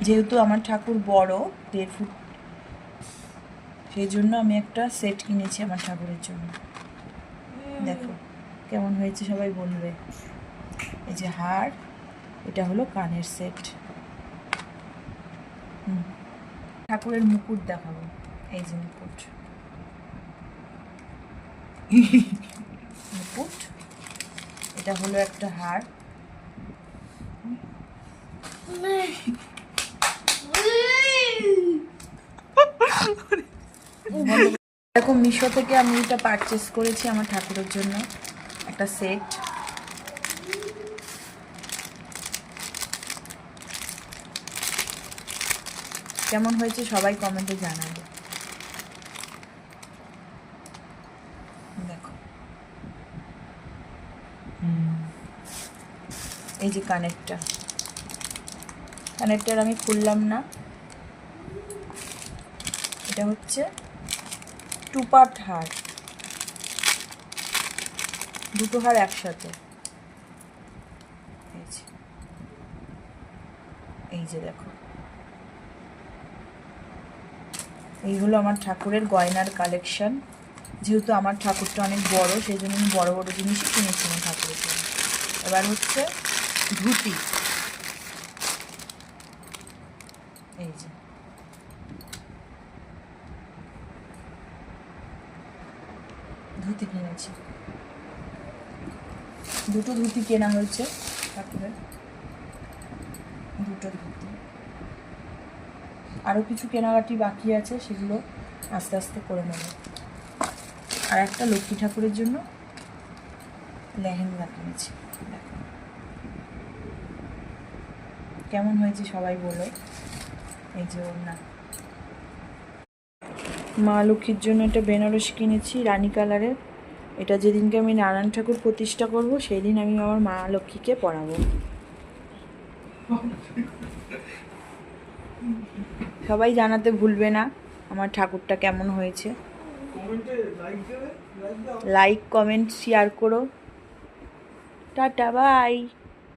যেহেতু আমার ঠাকুর বড় 1.5 ফুট, সেই জন্য আমি একটা সেট কিনেছি আমার ঠাকুরের জন্য। দেখো কেমন হয়েছে সবাই বলবে। এই যে হার, এটা হলো কানের সেট। ঠাকুরের মুকুট দেখাবো। এই যে মুকুট, মুকুট, এটা হলো একটা হার। এরকম মিশো থেকে আমি এটা পারচেস করেছি আমার ঠাকুরের জন্য একটা সেট। কেমন হয়েছে সবাই কমেন্টে জানাবে। দেখো এই যে কানেরটার আমি খুললাম না, এটা হচ্ছে 2 পার্ট হার, দুটো হার একসাথে। এই যে দেখো, এই হলো আমার ঠাকুরের গয়নার কালেকশন। যেহেতু আমার ঠাকুরটা অনেক বড়, সেই জন্য আমি বড় বড় জিনিসই কিনেছি আমার ঠাকুরের জন্য। এবার হচ্ছে ধুতি। এই যে ধুতি কিনেছি, দুটো ধুতি কেনা হয়েছে ঠাকুরের, দুটো ধুতি। আরও কিছু কেনাকাটি বাকি আছে, সেগুলো আস্তে আস্তে করে নেব। আর একটা লক্ষ্মী ঠাকুরের জন্য লেহেঙ্গা কিনেছি। কেমন হয়েছে সবাই বলো। এই যে ওড়না। মা লক্ষ্মীর জন্য একটা বেনারসি কিনেছি রানী কালারের। এটা যেদিনকে আমি নারায়ণ ঠাকুর প্রতিষ্ঠা করব সেই দিন আমি আমার মা লক্ষ্মীকে পরাবো। সবাই জানাতে ভুলবে না আমার ঠাকুরটা কেমন হয়েছে। লাইক কমেন্ট শেয়ার করো। Tata bye.